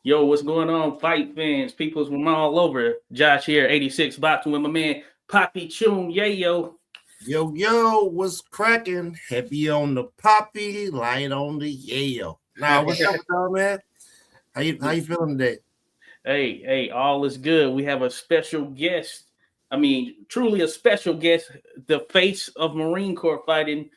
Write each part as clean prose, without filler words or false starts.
Yo, what's going on, fight fans? People's from all over. Josh here, 86 boxing with my man Poppy Choom. Yeah, yo. Yo, yo, what's cracking? Heavy on the poppy, light on the yayo. Nah, what's up with y'all, man? How you feeling today? Hey, all is good. We have a special guest. I mean, truly a special guest, the face of Marine Corps fighting.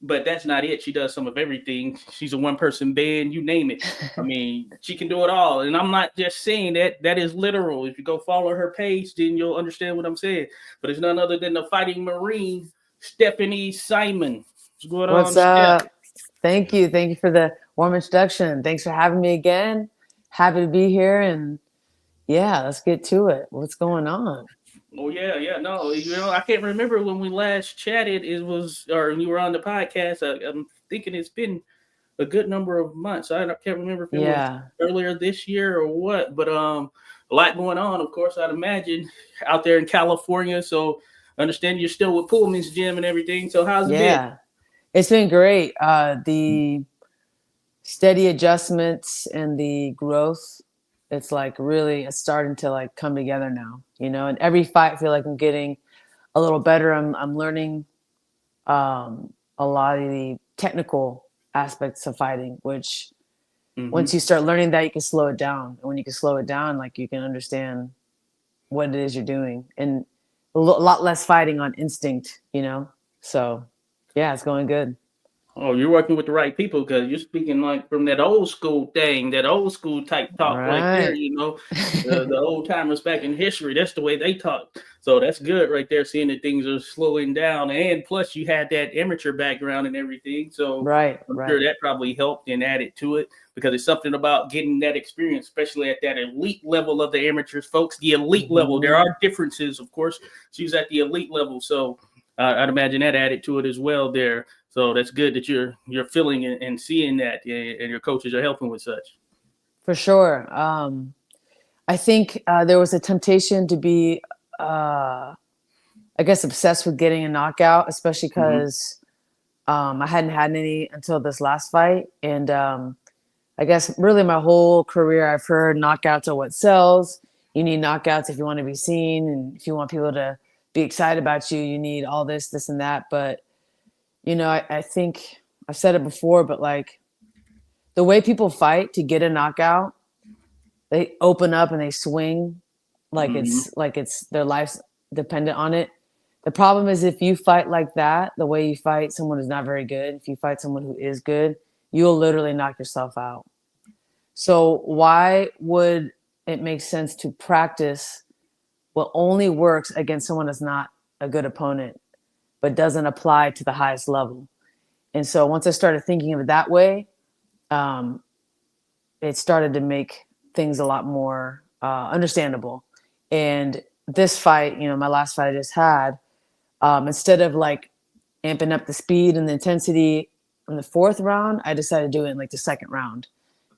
But that's not it. She does some of everything. She's a one person band, you name it. I mean, she can do it all. And I'm not just saying that, that is literal. If you go follow her page, then you'll understand what I'm saying. But it's none other than the fighting Marine, Stephanie Simon. What's going on, What's Steph? up? Thank you. Thank you for the warm introduction. Thanks for having me again. Happy to be here. And yeah, let's get to it. What's going on? Oh yeah. No, I can't remember when we last chatted. It was, or you were on the podcast. I'm thinking it's been a good number of months. Can't remember if it was Yeah. earlier this year or what, but a lot going on. Of course, I'd imagine out there in California. So I understand you're still with Pullman's gym and everything. So how's it been? Yeah. It's been great. The steady adjustments and the growth, it's like really it's starting to like come together now, and every fight I feel like I'm getting a little better. I'm learning a lot of the technical aspects of fighting, which once Hmm. you start learning that, you can slow it down. And when you can slow it down, like you can understand what it is you're doing, and lot less fighting on instinct. So yeah, it's going good. Oh, you're working with the right people because you're speaking like from that old school thing, that old school type talk right there. Right. The old timers back in history. That's the way they talk. So that's good right there. Seeing that things are slowing down, and plus you had that amateur background and everything. So Right, I'm sure right. that probably helped and added to it because it's something about getting that experience, especially at that elite level of the amateurs, folks. The elite level. There Hmm. are differences, of course. She's at the elite level, so I'd imagine that added to it as well there. So that's good that you're feeling and seeing that, and your coaches are helping with such. For sure. I think there was a temptation to be, I guess, obsessed with getting a knockout, especially Hmm. because I hadn't had any until this last fight. And I guess really my whole career, I've heard knockouts are what sells. You need knockouts if you want to be seen, and if you want people to be excited about you, you need all this, and that. But I think I've said it before, but like the way people fight to get a knockout, they open up and they swing Hmm. like it's their life's dependent on it. The problem is if you fight like that, the way you fight someone who's not very good, if you fight someone who is good, you'll literally knock yourself out. So why would it make sense to practice what only works against someone that's not a good opponent, but doesn't apply to the highest level? And so once I started thinking of it that way, um, it started to make things a lot more understandable. And this fight, my last fight I just had, instead of like amping up the speed and the intensity in the fourth round, I decided to do it in like the second round.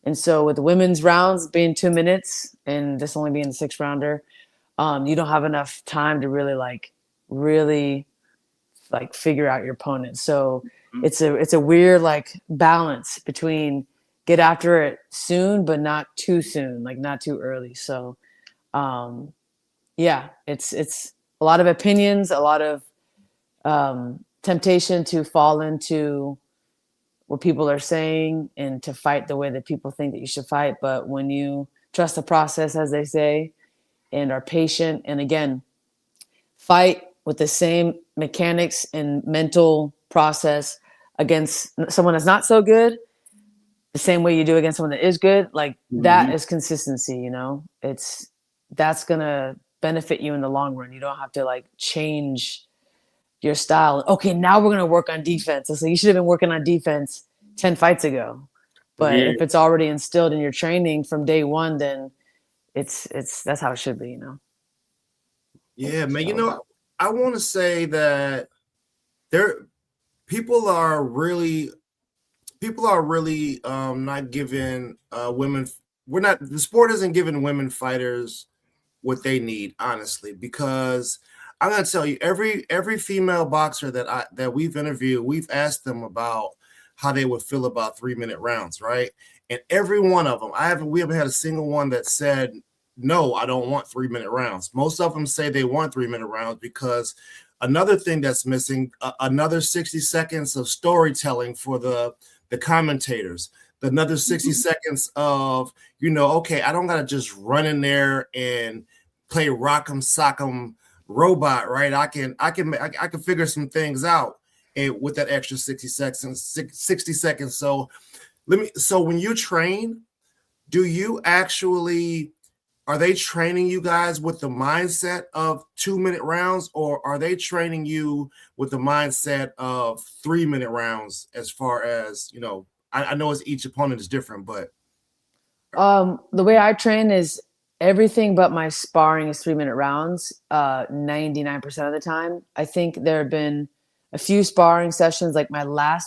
And so with the women's rounds being 2 minutes and this only being the sixth rounder, you don't have enough time to really like figure out your opponent. So it's a weird like balance between get after it soon but not too soon, like not too early. So um yeah, it's a lot of opinions, a lot of temptation to fall into what people are saying and to fight the way that people think that you should fight. But when you trust the process, as they say, and are patient, and again, fight with the same mechanics and mental process against someone that's not so good, the same way you do against someone that is good, like that Hmm. is consistency. That's gonna benefit you in the long run. You don't have to like change your style. Okay, now we're gonna work on defense. So you should have been working on defense 10 fights ago. But Yeah. if it's already instilled in your training from day one, then it's that's how it should be. Yeah, man. So I want to say that there people are really not giving women. We're not the sport isn't giving women fighters what they need, honestly, because I'm gonna tell you, every female boxer that we've interviewed, we've asked them about how they would feel about 3-minute rounds, right? And every one of them, we haven't had a single one that said, no, I don't want 3-minute rounds. Most of them say they want 3-minute rounds because another thing that's missing, another 60 seconds of storytelling for the commentators, another 60 seconds of, okay, I don't got to just run in there and play rock'em sock'em robot, right? I can figure some things out with that extra 60 seconds. So when you train, are they training you guys with the mindset of 2-minute rounds, or are they training you with the mindset of 3-minute rounds? As far as, I know each opponent is different, but the way I train is everything but my sparring is 3-minute rounds, 99% of the time. I think there have been a few sparring sessions, like my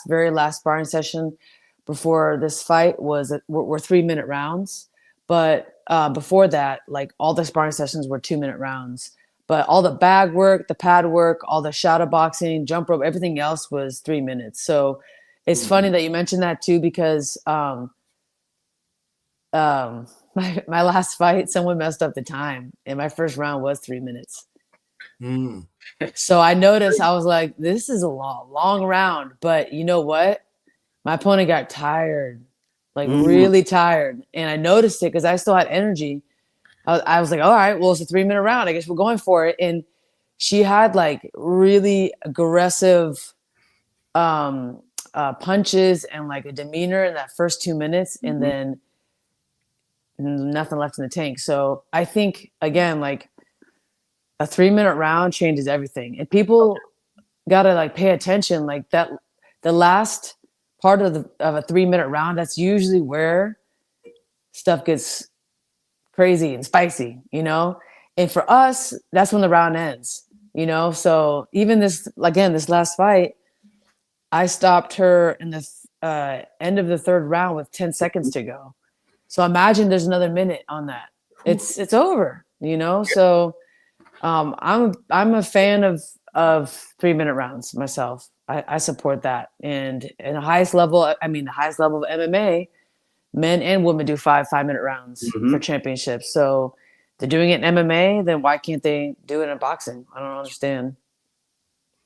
very last sparring session before this fight were 3-minute rounds. But before that, like all the sparring sessions were 2-minute rounds. But all the bag work, the pad work, all the shadow boxing, jump rope, everything else was 3 minutes. So it's funny that you mentioned that too, because my last fight, someone messed up the time, and my first round was 3 minutes. So I noticed, I was like, this is a long round. But you know what? My opponent got tired. Like really tired. And I noticed it because I still had energy. I was like, all right, well, it's a 3-minute round. I guess we're going for it. And she had like really aggressive punches and like a demeanor in that first 2 minutes, and then nothing left in the tank. So I think, again, like a 3-minute round changes everything. And people got to like pay attention. Like that, the last part of a 3-minute round, that's usually where stuff gets crazy and spicy, and for us, that's when the round ends, so even this last fight, I stopped her in the end of the third round with 10 seconds to go. So imagine there's another minute on that. It's over, so I'm a fan of 3-minute rounds myself. I support that. And in the highest level of MMA, men and women do 5-minute rounds for championships. So they're doing it in MMA, then why can't they do it in boxing? I don't understand.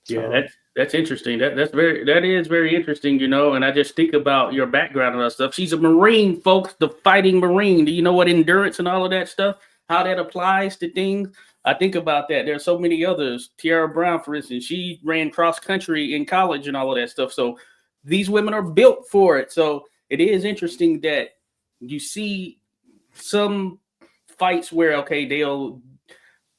Yeah, that's interesting. That is very interesting, and I just think about your background and that stuff. She's a Marine, folks, the fighting Marine. Do you know what endurance and all of that stuff, how that applies to things? I think about that. There are so many others. Tiara Brown, for instance, she ran cross country in college and all of that stuff. So these women are built for it. So it is interesting that you see some fights where, okay, they'll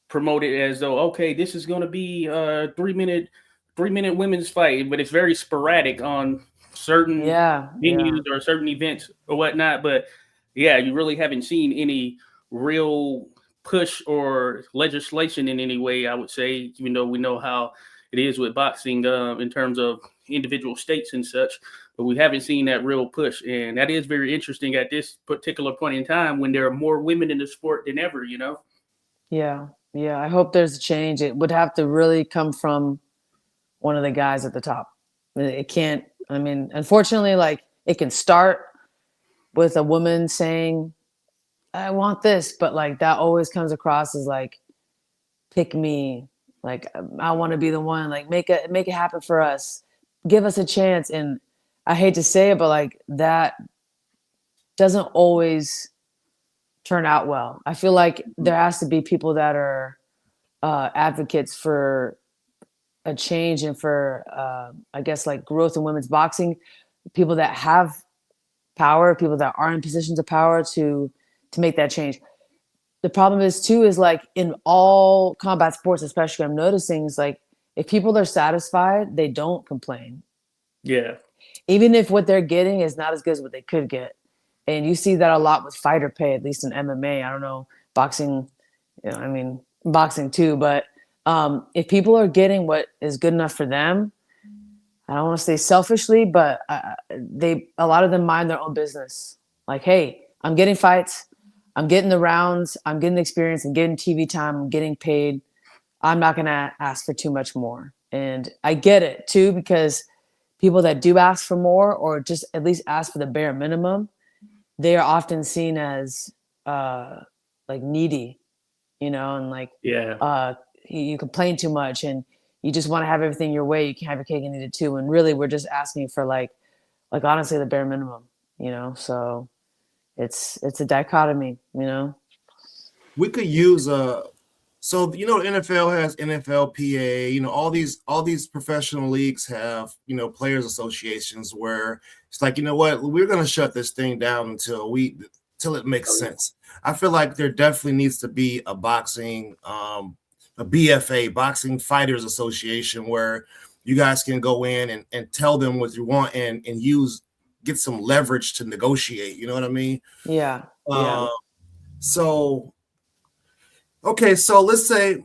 promote it as though, okay, this is going to be a 3-minute women's fight, but it's very sporadic on certain venues or certain events or whatnot. But yeah, you really haven't seen any real push or legislation in any way, I would say, even though we know how it is with boxing in terms of individual states and such, but we haven't seen that real push. And that is very interesting at this particular point in time when there are more women in the sport than ever, Yeah. I hope there's a change. It would have to really come from one of the guys at the top. It can't, unfortunately, like it can start with a woman saying, I want this, but like that always comes across as like, pick me, like I want to be the one, like make it happen for us, give us a chance. And I hate to say it, but like that doesn't always turn out well. I feel like there has to be people that are advocates for a change and for I guess like growth in women's boxing, people that have power, people that are in positions of power to make that change. The problem is like in all combat sports, especially, I'm noticing is like if people are satisfied, they don't complain. Yeah. Even if what they're getting is not as good as what they could get. And you see that a lot with fighter pay, at least in MMA. I don't know, boxing, boxing too. But if people are getting what is good enough for them, I don't want to say selfishly, but a lot of them mind their own business. Like, hey, I'm getting fights. I'm getting the rounds, I'm getting the experience, I'm getting TV time, I'm getting paid. I'm not going to ask for too much more. And I get it too, because people that do ask for more or just at least ask for the bare minimum, they are often seen as like needy, you know, and like Yeah. you complain too much and you just want to have everything your way. You can't have your cake and eat it too. And really, we're just asking for like honestly the bare minimum, you know. So it's a dichotomy, you know. We could use so you know the NFL has NFLPA, you know, all these professional leagues have, you know, players associations where it's like, you know what, we're gonna shut this thing down until it makes sense. I feel like there definitely needs to be a boxing a BFA, Boxing Fighters Association, where you guys can go in and tell them what you want and get some leverage to negotiate. You know what I mean? Yeah, yeah. Uh, so okay, so let's say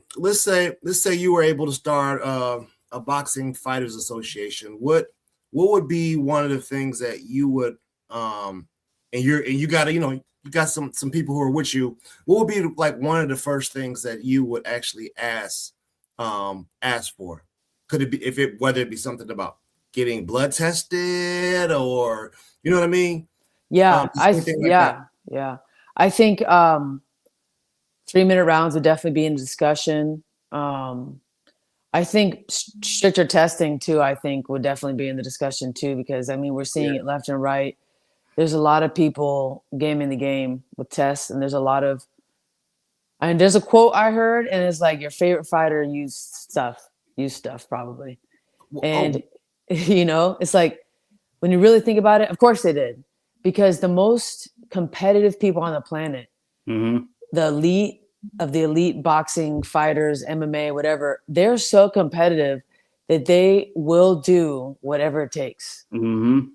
you were able to start a Boxing Fighters Association. What would be one of the things that you would and you got to, you know, you got some people who are with you. What would be like one of the first things that you would actually ask for? Could it be whether it be something about getting blood tested or you know what I mean? Yeah, Anything like that. yeah. I think 3-minute rounds would definitely be in discussion. I think stricter testing too, I think would definitely be in the discussion too, because I mean, we're seeing it left and right. There's a lot of people gaming the game with tests, and there's a lot of, and there's a quote I heard, and it's like your favorite fighter used stuff probably. Oh, And, you know, it's like when you really think about it, of course they did, because the most competitive people on the planet, Mm-hmm. the elite of the elite boxing fighters, MMA, whatever, they're so competitive that they will do whatever it takes. Mm-hmm.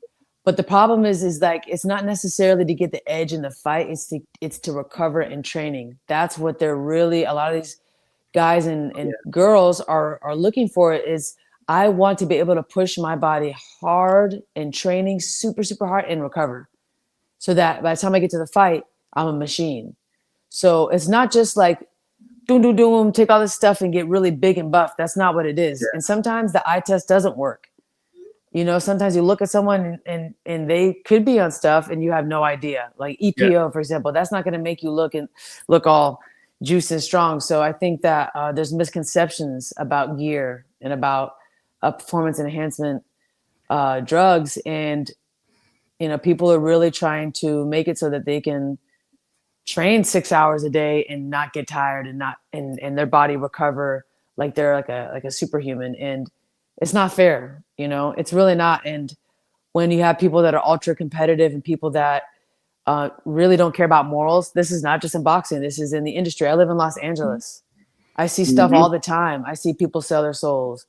But the problem is like it's not necessarily to get the edge in the fight. It's to recover in training. That's what they're really, a lot of these guys and girls are looking for. It is, I want to be able to push my body hard in training, super, super hard, and recover. So that by the time I get to the fight, I'm a machine. So it's not just like doom, take all this stuff and get really big and buff. That's not what it is. And sometimes the eye test doesn't work. You know, sometimes you look at someone and they could be on stuff and you have no idea. Like EPO, for example, that's not going to make you look all juice and strong. So I think that there's misconceptions about gear and about performance enhancement drugs, and you know, people are really trying to make it so that they can train 6 hours a day and not get tired and not and their body recover like they're like a superhuman. And it's not fair, you know, it's really not. And when you have people that are ultra competitive and people that really don't care about morals, this is not just in boxing, this is in the industry. I live in Los Angeles. I see stuff all the time. I see people sell their souls,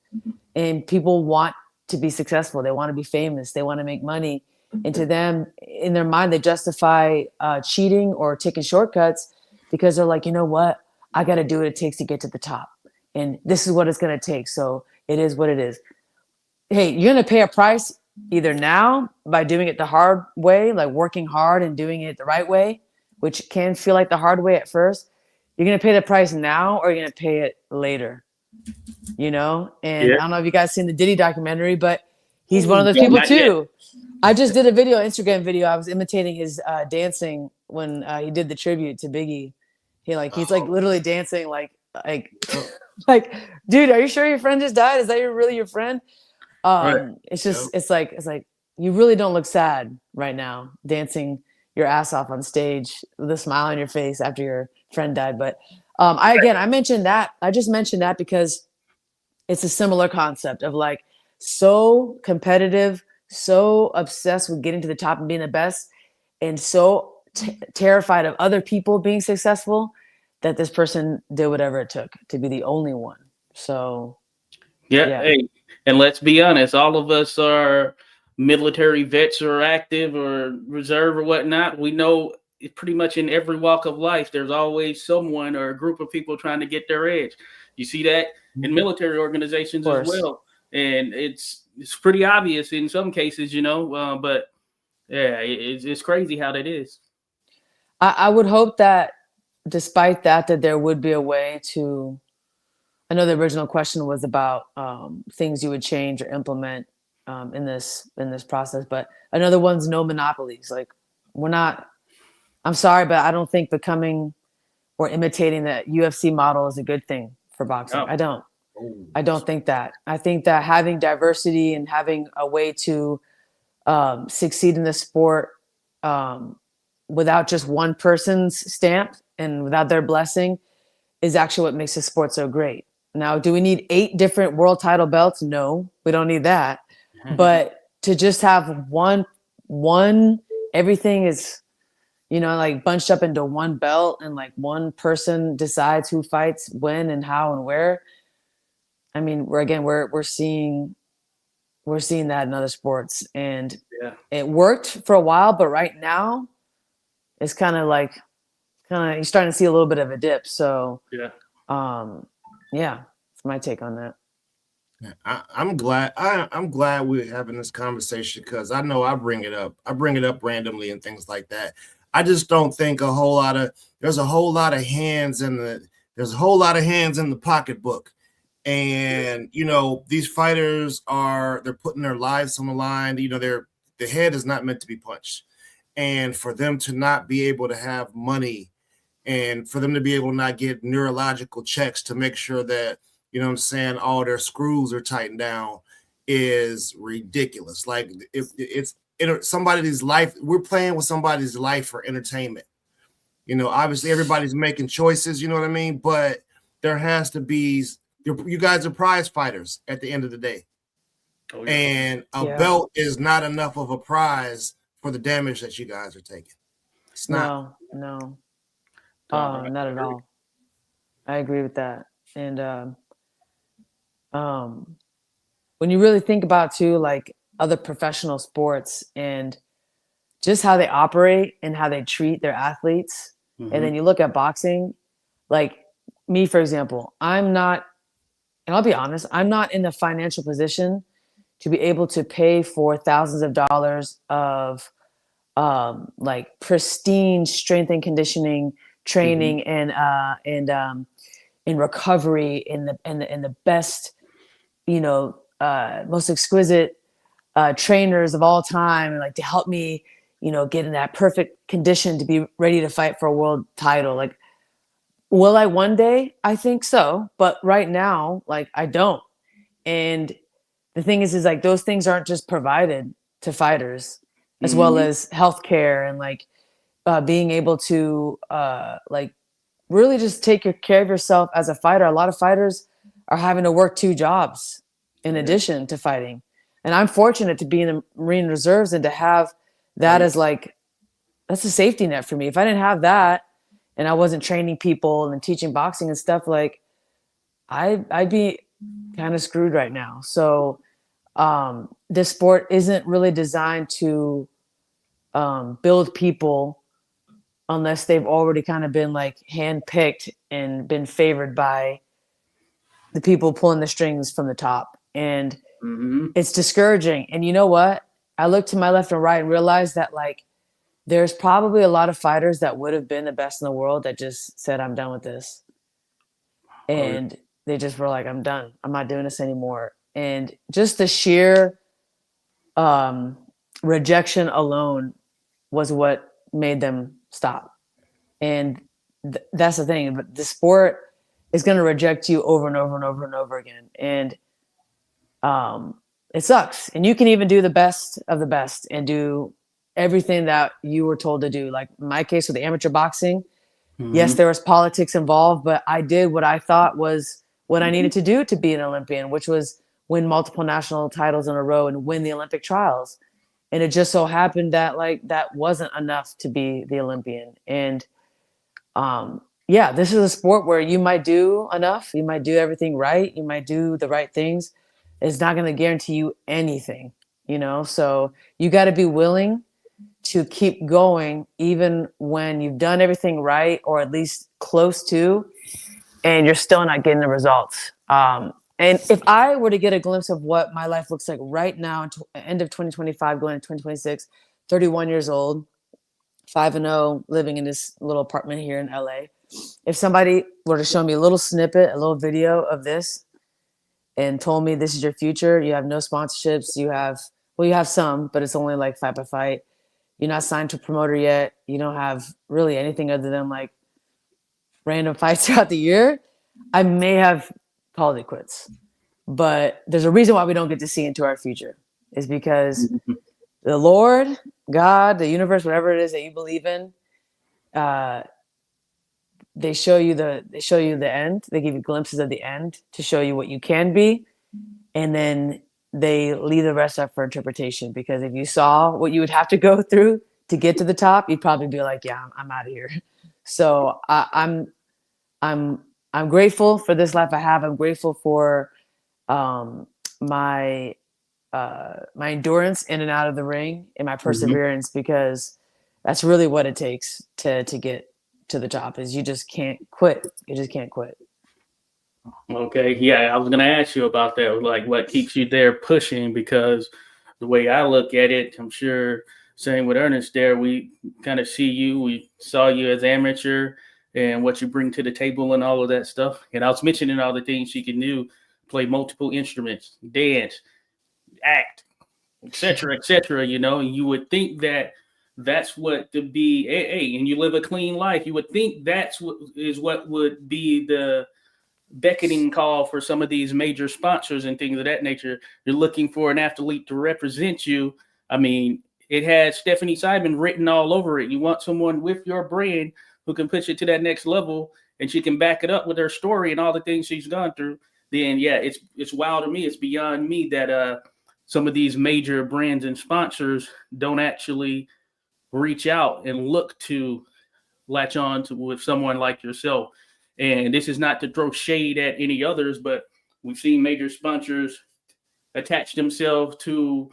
and people want to be successful. They want to be famous. They want to make money. And to them, in their mind, they justify cheating or taking shortcuts because they're like, you know what? I got to do what it takes to get to the top. And this is what it's going to take. So it is what it is. Hey, you're going to pay a price either now by doing it the hard way, like working hard and doing it the right way, which can feel like the hard way at first. You're going to pay the price now, or you're going to pay it later, you know? And I don't know if you guys seen the Diddy documentary, but he's one of those people too. I just did a video, Instagram video. I was imitating his dancing when he did the tribute to Biggie. He's like literally dancing like, like, dude, are you sure your friend just died? Is that really your friend? It's just, it's like, you really don't look sad right now, dancing your ass off on stage with a smile on your face after your friend died. But I mentioned that. I just mentioned that because it's a similar concept of like so competitive, so obsessed with getting to the top and being the best, and so terrified of other people being successful that this person did whatever it took to be the only one. So Hey, and let's be honest, all of us are military vets or active or reserve or whatnot. We know pretty much in every walk of life, there's always someone or a group of people trying to get their edge. You see that in military organizations as well. And it's pretty obvious in some cases, you know, but yeah, it's crazy how that is. I would hope that despite that there would be a way to, I know the original question was about things you would change or implement in this process, but another one's no monopolies. Like we're not I'm sorry, but I don't think becoming or imitating the UFC model is a good thing for boxing. No. I don't. Oh, I don't think that. I think that having diversity and having a way to succeed in the sport um, without just one person's stamp and without their blessing is actually what makes the sport so great. Now, do we need 8 different world title belts? No, we don't need that. But to just have one, everything is, like bunched up into one belt and like one person decides who fights when and how and where. I mean, we're seeing that in other sports, and Yeah. it worked for a while, but right now it's you're starting to see a little bit of a dip. So Yeah. yeah, that's my take on that. I'm glad. I'm glad we're having this conversation because I know I bring it up. I bring it up randomly and things like that. I just don't think there's a whole lot of hands in the pocketbook. And these fighters they're putting their lives on the line. The head is not meant to be punched. And for them to not be able to have money and for them to be able to not get neurological checks to make sure that, all their screws are tightened down is ridiculous. Like if it's somebody's life, we're playing with somebody's life for entertainment. Obviously everybody's making choices, you know what I mean? But there has to be, you guys are prize fighters at the end of the day. Oh, yeah. And a belt is not enough of a prize for the damage that you guys are taking. It's not. No. Not at all. I agree with that. And when you really think about too, like other professional sports and just how they operate and how they treat their athletes, and then you look at boxing, like me, for example, and I'll be honest, I'm not in the financial position to be able to pay for thousands of dollars of like pristine strength and conditioning training and in recovery in the best, most exquisite trainers of all time, and like to help me, get in that perfect condition to be ready to fight for a world title. Like, will I one day? I think so, but right now, like, I don't. And the thing is like those things aren't just provided to fighters, as well as healthcare and like being able to like really just take care of yourself as a fighter. A lot of fighters are having to work 2 jobs in addition to fighting. And I'm fortunate to be in the Marine Reserves and to have that as like, that's a safety net for me. If I didn't have that and I wasn't training people and teaching boxing and stuff, like I'd be kind of screwed right now. So this sport isn't really designed to build people unless they've already kind of been like handpicked and been favored by the people pulling the strings from the top. And it's discouraging. And you know what? I look to my left and right and realize that like there's probably a lot of fighters that would have been the best in the world that just said, I'm done with this. And they just were like, I'm done. I'm not doing this anymore. And just the sheer rejection alone was what made them stop. And that's the thing. But the sport is going to reject you over and over and over and over again. And it sucks. And you can even do the best of the best and do everything that you were told to do. Like in my case with the amateur boxing, yes, there was politics involved, but I did what I thought was what I needed to do to be an Olympian, which was win multiple national titles in a row and win the Olympic trials. And it just so happened that like that wasn't enough to be the Olympian. And this is a sport where you might do enough, you might do everything right, you might do the right things. It's not going to guarantee you anything, so you got to be willing to keep going even when you've done everything right, or at least close to, and you're still not getting the results. And if I were to get a glimpse of what my life looks like right now, end of 2025, going into 2026, 31 years old, 5-0, living in this little apartment here in LA. If somebody were to show me a little snippet, a little video of this and told me this is your future, you have no sponsorships, you have some, but it's only like fight by fight. You're not signed to a promoter yet. You don't have really anything other than like random fights throughout the year. I may have called it quits. But there's a reason why we don't get to see into our future, is because the Lord, God, the universe, whatever it is that you believe in, they show you the end. They give you glimpses of the end to show you what you can be, and then they leave the rest up for interpretation. Because if you saw what you would have to go through to get to the top, you'd probably be like, "Yeah, I'm out of here." So I'm grateful for this life I have. I'm grateful for my my endurance in and out of the ring and my perseverance, because that's really what it takes to get to the top. Is you just can't quit. You just can't quit. Okay, yeah, I was gonna ask you about that. Like, what keeps you there pushing? Because the way I look at it, I'm sure same with Ernest. There, we kind of see you. We saw you as amateur and what you bring to the table and all of that stuff. And I was mentioning all the things she can do: play multiple instruments, dance, act, etc. You know, and you would think that that's what to be and you live a clean life. You would think that's what would be the beckoning call for some of these major sponsors and things of that nature. You're looking for an athlete to represent you. I mean, it has Stephanie Simon written all over it. You want someone with your brand who can push it to that next level, and she can back it up with her story and all the things she's gone through. Then yeah, it's wild to me. It's beyond me that some of these major brands and sponsors don't actually reach out and look to latch on to with someone like yourself. And this is not to throw shade at any others, but we've seen major sponsors attach themselves to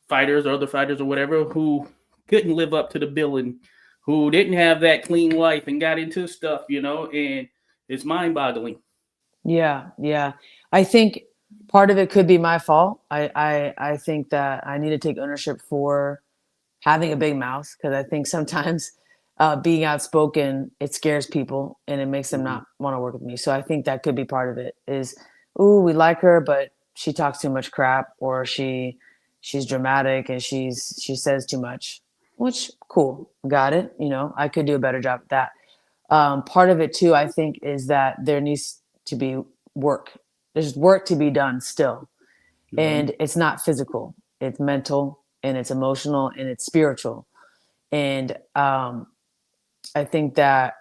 fighters or other fighters or whatever who couldn't live up to the billing, who didn't have that clean life and got into stuff, you know, and it's mind boggling. Yeah. I think part of it could be my fault. I think that I need to take ownership for having a big mouth, because I think sometimes being outspoken, it scares people and it makes them not want to work with me. So I think that could be part of it. Is, ooh, we like her, but she talks too much crap, or she's dramatic and she says too much. Which, cool, got it. You know, I could do a better job at that. Part of it too, I think, is that there needs to be work. There's work to be done still, and it's not physical. It's mental, and it's emotional, and it's spiritual. And I think that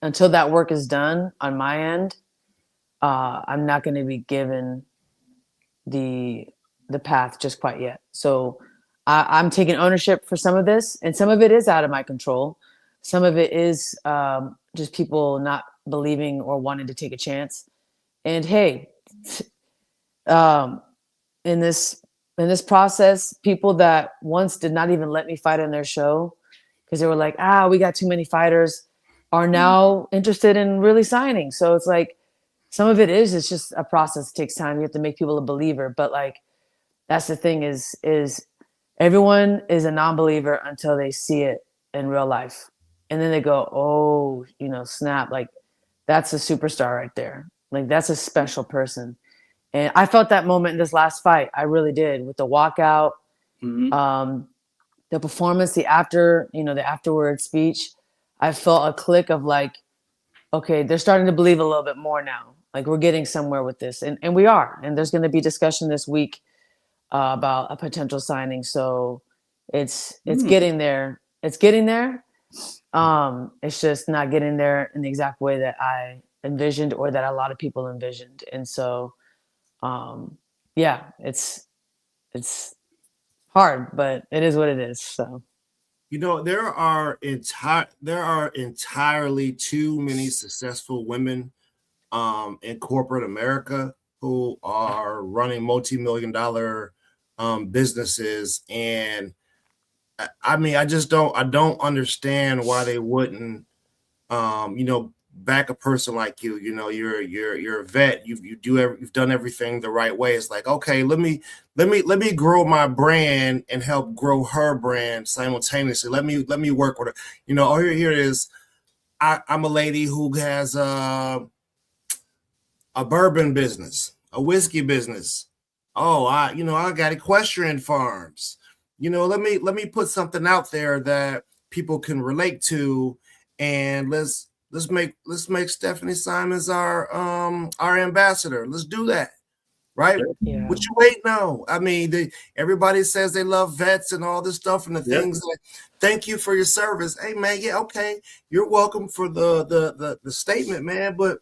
until that work is done on my end, I'm not going to be given the path just quite yet. So I'm taking ownership for some of this, and some of it is out of my control. Some of it is just people not believing or wanting to take a chance. And hey, in this process, people that once did not even let me fight on their show because they were like, we got too many fighters, are now interested in really signing. So it's like, some of it's just a process. It takes time. You have to make people a believer. But like, that's the thing is everyone is a non-believer until they see it in real life. And then they go, oh, snap. Like, that's a superstar right there. Like, that's a special person. And I felt that moment in this last fight. I really did, with the walkout, the performance, the afterward speech. I felt a click of like, okay, they're starting to believe a little bit more now. Like, we're getting somewhere with this, and we are. And there's going to be discussion this week about a potential signing. So it's getting there. It's getting there. It's just not getting there in the exact way that I envisioned, or that a lot of people envisioned. And so, yeah, it's hard, but it is what it is. So, there are entirely too many successful women in corporate America who are running multi-million-dollar businesses, and I mean, I don't understand why they wouldn't back a person like you. You're a vet. You've done everything the right way. It's like, okay, let me grow my brand and help grow her brand simultaneously. Let me work with her. Here it is. I'm a lady who has a bourbon business, a whiskey business. Oh, I got equestrian farms. let me put something out there that people can relate to, and let's make Stephanie Simons our ambassador. Let's do that. Right? Yeah. What you waiting on? I mean, everybody says they love vets and all this stuff and the things like, thank you for your service. Hey man, yeah, okay. You're welcome for the statement, man, but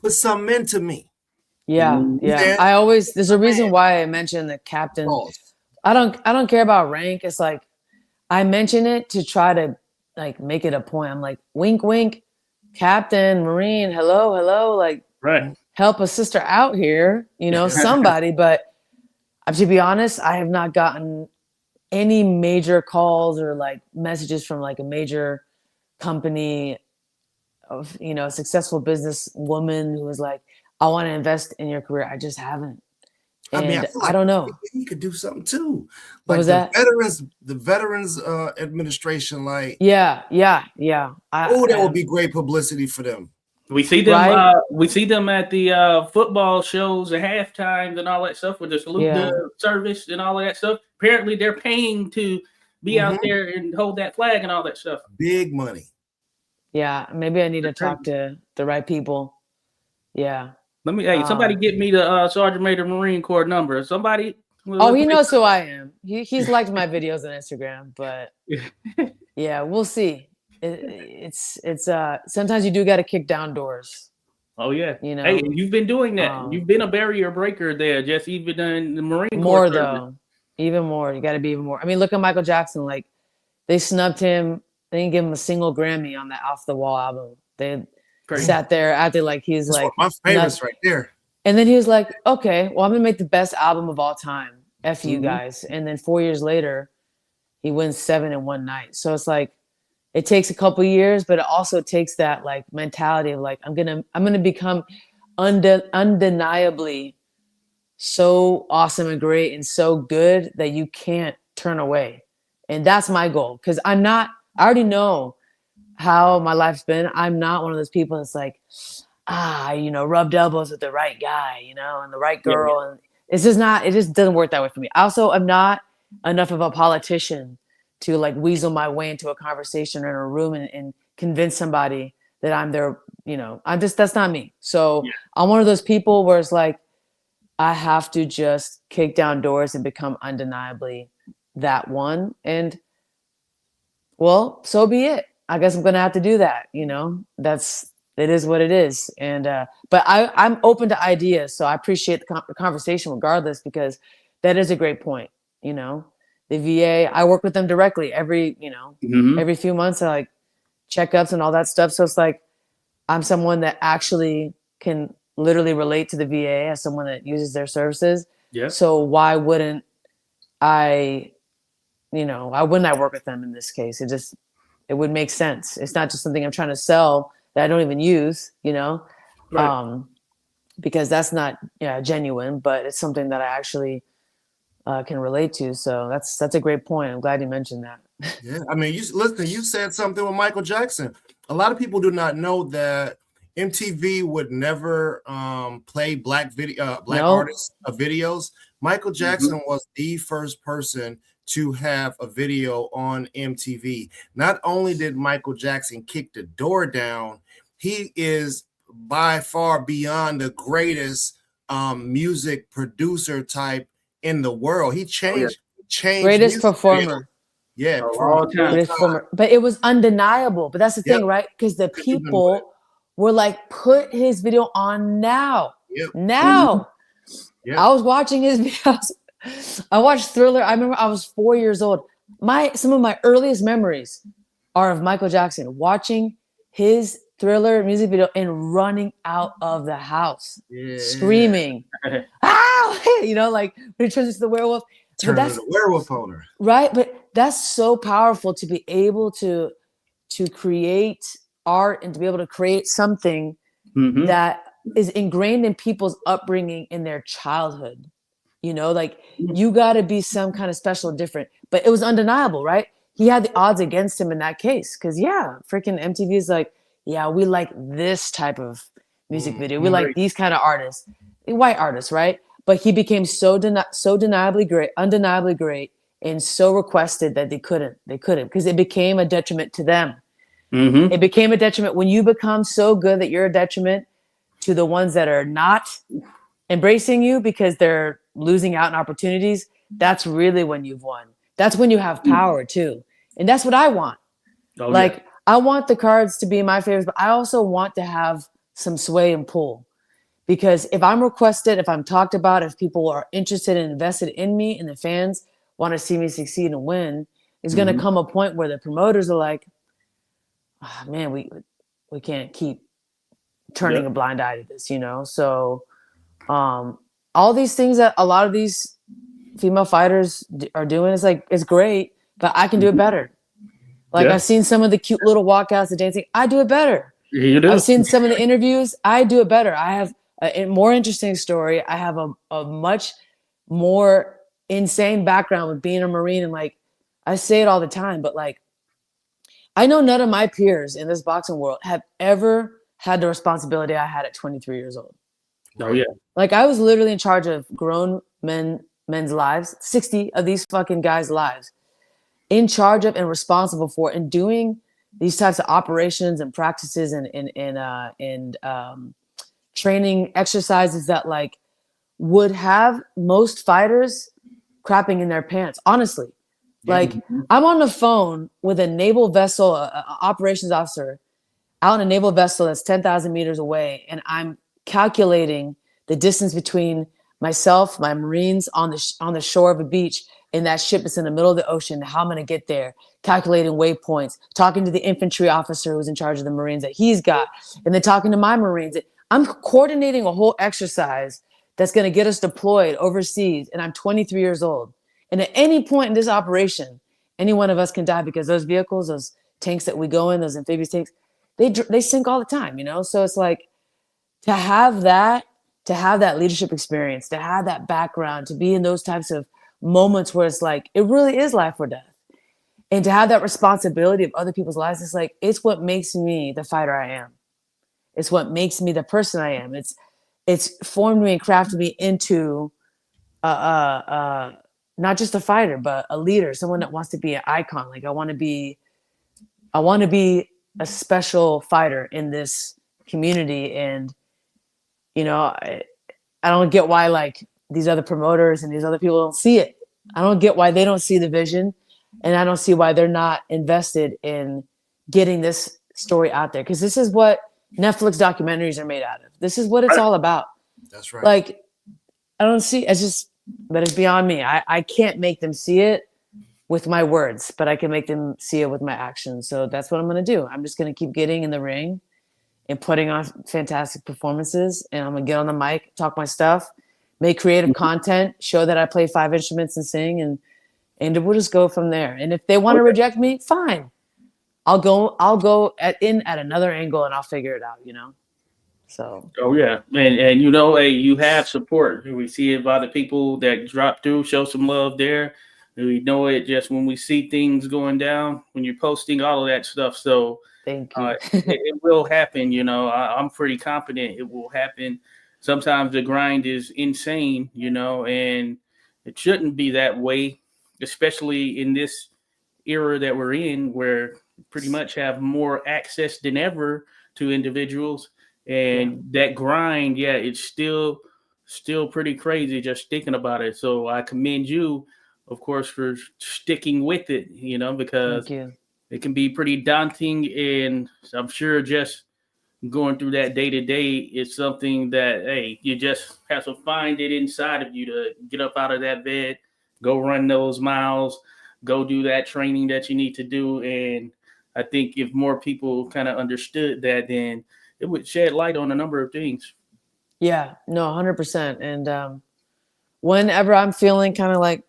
put something into me. Yeah. There's a reason why I mentioned the captain. I don't care about rank. It's like I mention it to try to like make it a point. I'm like, wink, wink, Captain, Marine, hello, like right. Help a sister out here, somebody. But to be honest, I have not gotten any major calls or like messages from like a major company of, a successful business woman who was like, I want to invest in your career. I just haven't. And I feel like I don't know. He could do something too. What was that? The Veterans Administration, like yeah. that would be great publicity for them. We see them. Right? We see them at the football shows at halftime and all that stuff with the salute service and all of that stuff. Apparently, they're paying to be out there and hold that flag and all that stuff. Big money. Yeah, maybe I need to talk to the right people. Yeah. Somebody get me the Sergeant Major Marine Corps number. Somebody. Oh, he knows who I am. He's liked my videos on Instagram, but yeah, we'll see. It's sometimes you do got to kick down doors. Oh yeah, Hey, you've been doing that. You've been a barrier breaker there, just even in the Marine Corps. More though, even more. You got to be even more. I mean, look at Michael Jackson. Like they snubbed him. They didn't give him a single Grammy on that Off the Wall album. They sat there, acted like he's That's like one of my favorites right there. And then he was like, "Okay, well, I'm gonna make the best album of all time. F you guys." And then 4 years later, he wins 7 in one night. So it's like. It takes a couple years, but it also takes that like mentality of like I'm gonna become undeniably so awesome and great and so good that you can't turn away, and that's my goal. Because I already know how my life's been. I'm not one of those people that's like rubbed elbows with the right guy, and the right girl, and it's just not. It just doesn't work that way for me. Also, I'm not enough of a politician to like weasel my way into a conversation or in a room and convince somebody that I'm their, that's not me. So I'm one of those people where it's like, I have to just kick down doors and become undeniably that one. And well, so be it. I guess I'm going to have to do that. It is what it is. And, but I'm open to ideas. So I appreciate the conversation regardless, because that is a great point. The VA, I work with them directly every few months, I like checkups and all that stuff. So it's like, I'm someone that actually can literally relate to the VA as someone that uses their services. Yeah. So why wouldn't I work with them in this case? It would make sense. It's not just something I'm trying to sell that I don't even use, Right. Because that's not genuine, but it's something that I actually can relate to. So that's a great point. I'm glad you mentioned that. Yeah, I mean, you said something with Michael Jackson. A lot of people do not know that MTV would never play black artists videos. Michael Jackson was the first person to have a video on MTV. Not only did Michael Jackson kick the door down, he is by far beyond the greatest music producer type in the world. He changed greatest performer. Greatest performer. But it was undeniable. But that's the thing, right? Because the people were like, put his video on now. Now. I was watching his videos. I watched Thriller. I remember I was 4 years old. Some of my earliest memories are of Michael Jackson watching his Thriller music video and running out of the house, screaming, "Ow!" Like when he turns into the werewolf. Turn into the werewolf owner. Right, but that's so powerful to be able to create art and to be able to create something that is ingrained in people's upbringing in their childhood. Like you got to be some kind of special, different. But it was undeniable, right? He had the odds against him in that case because freaking MTV is like, we like this type of music video. We like these kind of artists, white artists, right? But he became so undeniably great, and so requested that they couldn't because it became a detriment to them. Mm-hmm. It became a detriment when you become so good that you're a detriment to the ones that are not embracing you because they're losing out on opportunities. That's really when you've won. That's when you have power too. And that's what I want. Oh, Like, I want the cards to be my favorites, but I also want to have some sway and pull. Because if I'm requested, if I'm talked about, if people are interested and invested in me and the fans want to see me succeed and win, it's going to come a point where the promoters are like, oh, man, we can't keep turning a blind eye to this, you know? So all these things that a lot of these female fighters are doing is like, it's great, but I can do it better. Like I've seen some of the cute little walkouts, the dancing. I do it better. You do. I've seen some of the interviews. I do it better. I have a more interesting story. I have a much more insane background with being a Marine. And like, I say it all the time, but like, I know none of my peers in this boxing world have ever had the responsibility I had at 23 years old. Oh, yeah. Like, I was literally in charge of grown men's lives, 60 of these fucking guys' lives, in charge of and responsible for and doing these types of operations and practices and training exercises that like would have most fighters crapping in their pants. Honestly, like I'm on the phone with a naval vessel, a operations officer out in a naval vessel that's 10,000 meters away. And I'm calculating the distance between myself, my Marines on the shore of a beach, and that ship is in the middle of the ocean, how I'm going to get there, calculating waypoints, talking to the infantry officer who's in charge of the Marines that he's got, and then talking to my Marines. I'm coordinating a whole exercise that's going to get us deployed overseas, and I'm 23 years old. And at any point in this operation, any one of us can die because those vehicles, those tanks that we go in, those amphibious tanks, they sink all the time, you know? So it's like to have that leadership experience, to have that background, to be in those types of moments where it's like, it really is life or death. And to have that responsibility of other people's lives, it's like, it's what makes me the fighter I am. It's what makes me the person I am. It's formed me and crafted me into not just a fighter, but a leader, someone that wants to be an icon. Like I want to be a special fighter in this community. And, you know, I don't get why like these other promoters and these other people don't see it. I don't get why they don't see the vision, and I don't see why they're not invested in getting this story out there. Cause this is what Netflix documentaries are made out of. This is what it's all about. That's right. Like, I don't see, but it's beyond me. I can't make them see it with my words, but I can make them see it with my actions. So that's what I'm going to do. I'm just going to keep getting in the ring and putting on fantastic performances. And I'm going to get on the mic, talk my stuff, make creative content, show that I play 5 instruments and sing, and we'll just go from there. And if they want to reject me, fine. I'll go at another angle and I'll figure it out, you know? So. Oh yeah. And you know, hey, you have support. We see it by the people that drop through, show some love there. We know it just when we see things going down, when you're posting all of that stuff. So Thank you. it will happen, you know. I'm pretty confident it will happen. Sometimes the grind is insane, you know, and it shouldn't be that way, especially in this era that we're in, where pretty much have more access than ever to individuals. And that grind, it's still pretty crazy just thinking about it. So I commend you, of course, for sticking with it, you know, because it can be pretty daunting. And I'm sure just going through that day to day is something that, hey, you just have to find it inside of you to get up out of that bed, go run those miles, go do that training that you need to do. And I think if more people kind of understood that, then it would shed light on a number of things. Yeah, no, 100%. And whenever I'm feeling kind of like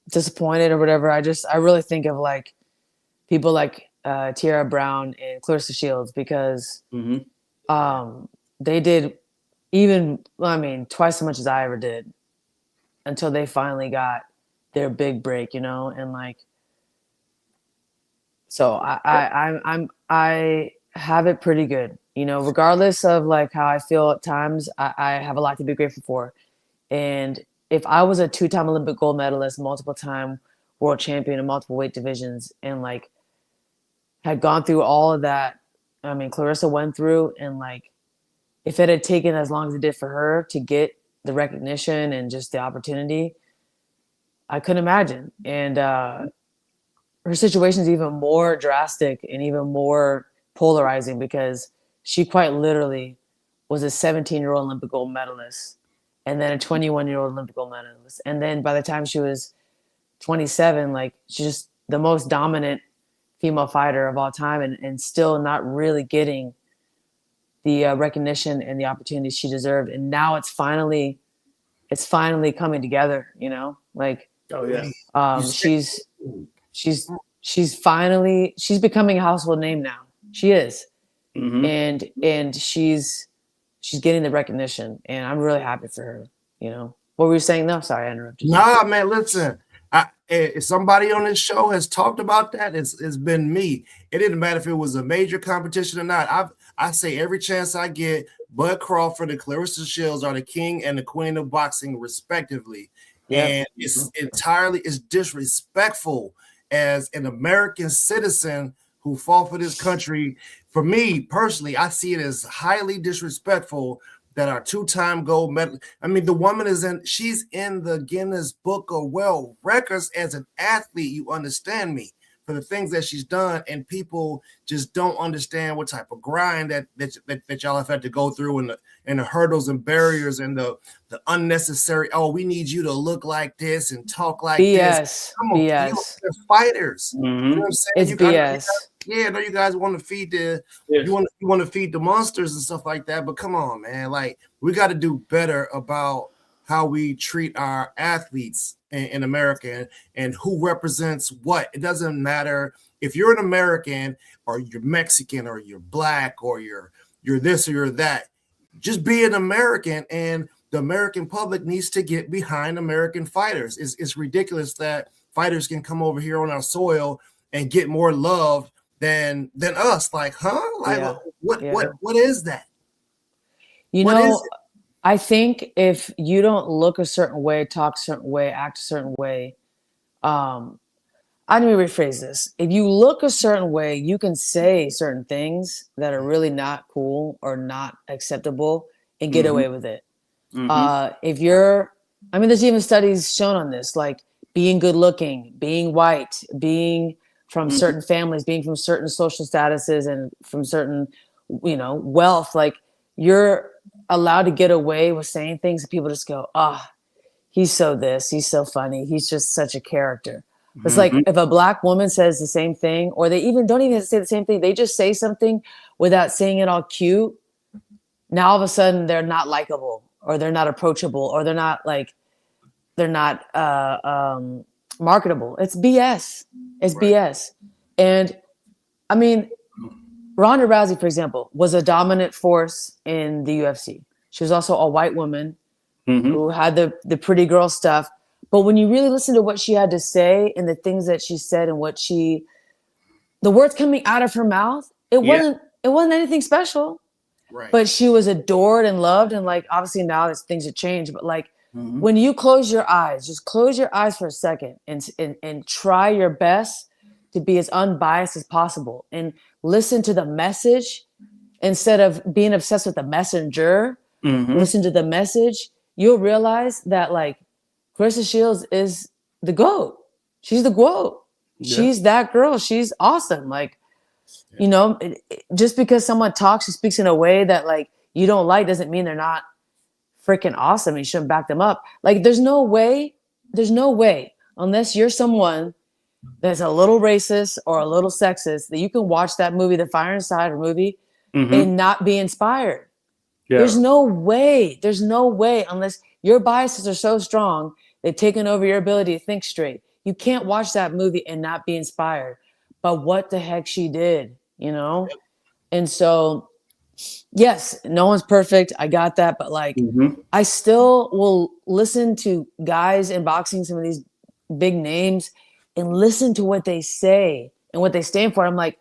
disappointed or whatever, I really think of like people like Tiara Brown and Clarissa Shields, because they did twice as much as I ever did until they finally got their big break, you know? And like, so I have it pretty good, you know, regardless of like how I feel at times. I have a lot to be grateful for. And if I was a 2-time Olympic gold medalist, multiple time world champion in multiple weight divisions, and like had gone through all of that. I mean, Clarissa went through, and like if it had taken as long as it did for her to get the recognition and just the opportunity, I couldn't imagine. And her situation is even more drastic and even more polarizing because she quite literally was a 17-year-old Olympic gold medalist and then a 21-year-old Olympic gold medalist. And then by the time she was 27, like she's just the most dominant female fighter of all time, and still not really getting the recognition and the opportunity she deserved. And now it's finally coming together, you know, like, Oh yeah. she's becoming a household name now. She is. Mhm. And she's getting the recognition, and I'm really happy for her, you know. What were you saying though? Sorry, I interrupted you. Nah, man, listen. If somebody on this show has talked about that, it's been me. It didn't matter if it was a major competition or not. I say every chance I get, Bud Crawford and Clarissa Shields are the king and the queen of boxing, respectively. Yeah. And it's disrespectful as an American citizen who fought for this country. For me personally, I see it as highly disrespectful that our two-time gold medal. I mean, the woman she's in the Guinness Book of World Records as an athlete. You understand me, for the things that she's done, and people just don't understand what type of grind that y'all have had to go through, and the hurdles and barriers and the unnecessary. Oh, we need you to look like this and talk like this. Come on, BS. they're fighters. You know what I'm saying? It's BS. Yeah, I know you guys want to feed you want to feed the monsters and stuff like that, but come on, man. Like, we got to do better about how we treat our athletes in America and who represents what. It doesn't matter if you're an American or you're Mexican or you're black or you're this or you're that. Just be an American, and the American public needs to get behind American fighters. It's ridiculous that fighters can come over here on our soil and get more love than us. Like, huh? Like, what is that? You know, I think if you don't look a certain way, talk a certain way, act a certain way, let me rephrase this. If you look a certain way, you can say certain things that are really not cool or not acceptable and get away with it. If you're, I mean, there's even studies shown on this, like being good looking, being white, being from certain families, being from certain social statuses and from certain, you know, wealth, like you're allowed to get away with saying things and people just go, he's so this, he's so funny, he's just such a character. It's like if a black woman says the same thing, or they don't even say the same thing, they just say something without saying it all cute. Now all of a sudden they're not likable, or they're not approachable, or they're not marketable. It's BS. It's right. BS. And I mean, Ronda Rousey, for example, was a dominant force in the UFC. She was also a white woman who had the pretty girl stuff. But when you really listen to what she had to say and the things that she said and the words coming out of her mouth, it wasn't anything special. Right. But she was adored and loved. And like, obviously now things have changed, but like, when you close your eyes, just close your eyes for a second and try your best to be as unbiased as possible and listen to the message instead of being obsessed with the messenger. Listen to the message. You'll realize that like Clarissa Shields is the GOAT. She's the GOAT. Yeah. She's that girl. She's awesome. Like, you know, just because someone talks and speaks in a way that like you don't like doesn't mean they're not freaking awesome. You shouldn't back them up. Like there's no way unless you're someone that's a little racist or a little sexist that you can watch that movie, the Fire Inside movie, and not be inspired. Yeah. There's no way unless your biases are so strong they've taken over your ability to think straight. You can't watch that movie and not be inspired by what the heck she did, you know? And so yes, no one's perfect. I got that. But like, I still will listen to guys in boxing, some of these big names, and listen to what they say and what they stand for. I'm like,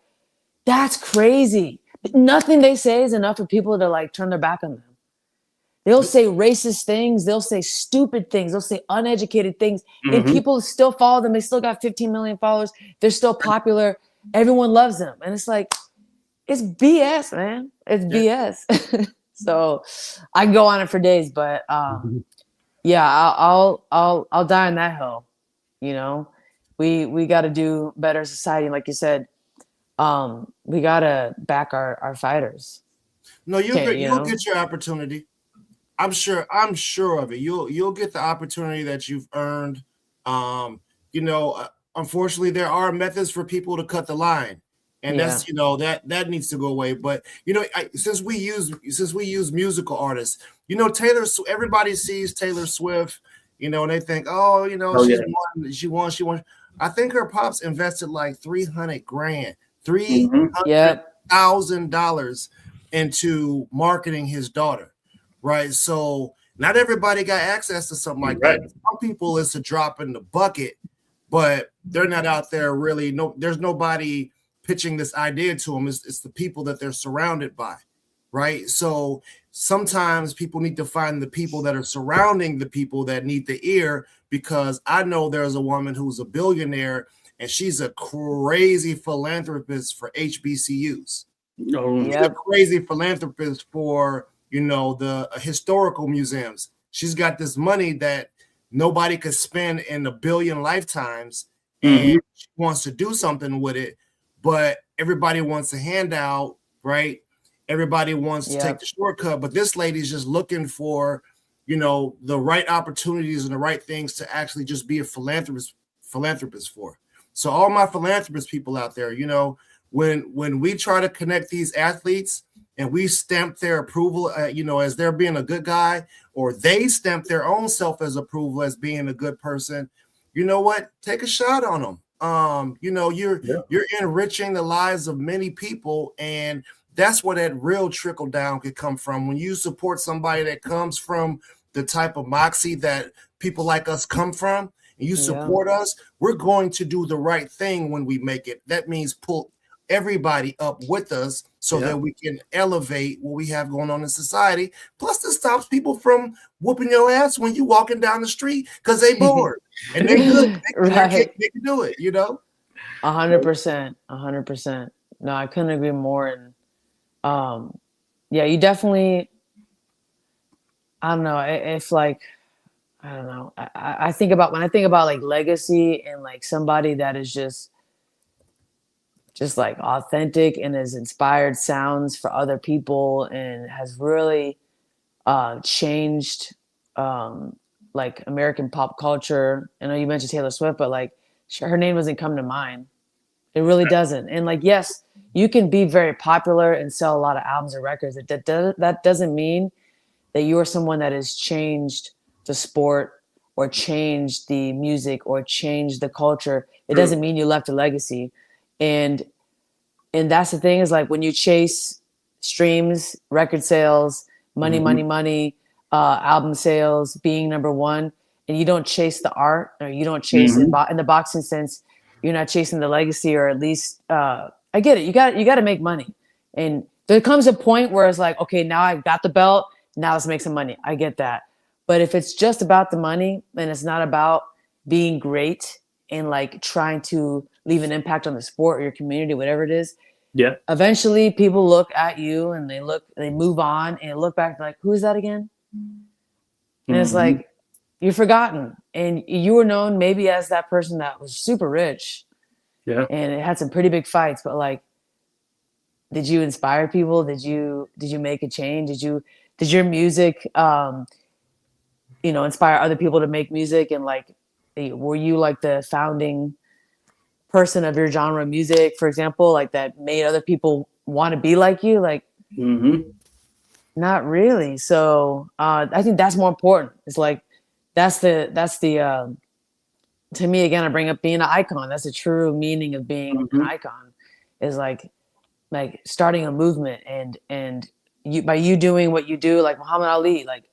that's crazy. But nothing they say is enough for people to like turn their back on them. They'll say racist things. They'll say stupid things. They'll say uneducated things. And Mhm. people still follow them. They still got 15 million followers. They're still popular. Everyone loves them. And it's like, it's BS, man. It's BS. So I can go on it for days, but yeah, I'll die on that hill. You know, we got to do better society. And like you said, we got to back our fighters. No, Okay, you'll get your opportunity. I'm sure of it. You'll get the opportunity that you've earned. Unfortunately, there are methods for people to cut the line, and that's that needs to go away. But since we use musical artists, everybody sees Taylor Swift, and they think, she won. I think her pops invested like $300,000, $300,000 into marketing his daughter. Right. So not everybody got access to something like that. Some people it's a drop in the bucket, but they're not out there really. There's nobody pitching this idea to them. It's the people that they're surrounded by. Right. So sometimes people need to find the people that are surrounding the people that need the ear, because I know there's a woman who's a billionaire and she's a crazy philanthropist for HBCUs. She's a crazy philanthropist for the historical museums. She's got this money that nobody could spend in a billion lifetimes, and she wants to do something with it, but everybody wants a handout, right? Everybody wants to take the shortcut, but this lady's just looking for, the right opportunities and the right things to actually just be a philanthropist for. So all my philanthropist people out there, when we try to connect these athletes, and we stamp their approval, as they're being a good guy, or they stamp their own self as approval as being a good person. You know what? Take a shot on them. You're enriching the lives of many people, and that's where that real trickle down could come from. When you support somebody that comes from the type of moxie that people like us come from, and you support us, we're going to do the right thing when we make it. That means pull everybody up with us so that we can elevate what we have going on in society. Plus, this stops people from whooping your ass when you walking down the street because they bored and they good. They can do it, 100%. 100%. No, I couldn't agree more. And you definitely, I don't know. It's like, I don't know. I think about, when I think about like legacy and like somebody that is just like authentic and has inspired sounds for other people and has really changed like American pop culture. I know you mentioned Taylor Swift, but like her name doesn't come to mind. It really doesn't. And like, yes, you can be very popular and sell a lot of albums or records. That doesn't mean that you are someone that has changed the sport or changed the music or changed the culture. It doesn't mean you left a legacy. And that's the thing, is like, when you chase streams, record sales, money, album sales, being number one, and you don't chase the art, or you don't chase in the boxing sense, you're not chasing the legacy, or at least I get it. You got to make money, and there comes a point where it's like, okay, now I've got the belt, now let's make some money. I get that, but if it's just about the money and it's not about being great and like trying to leave an impact on the sport or your community, whatever it is, eventually people look at you and they move on and look back like, who is that again? And it's like, you're forgotten, and you were known maybe as that person that was super rich, and it had some pretty big fights, but like, did you inspire people? Did you make a change? Did your music inspire other people to make music? And like, were you like the founding person of your genre of music, for example, like that made other people want to be like you? Like, not really. So I think that's more important. It's like, that's the to me, again, I bring up being an icon. That's the true meaning of being an icon, is like starting a movement, and you, by you doing what you do, like Muhammad Ali, like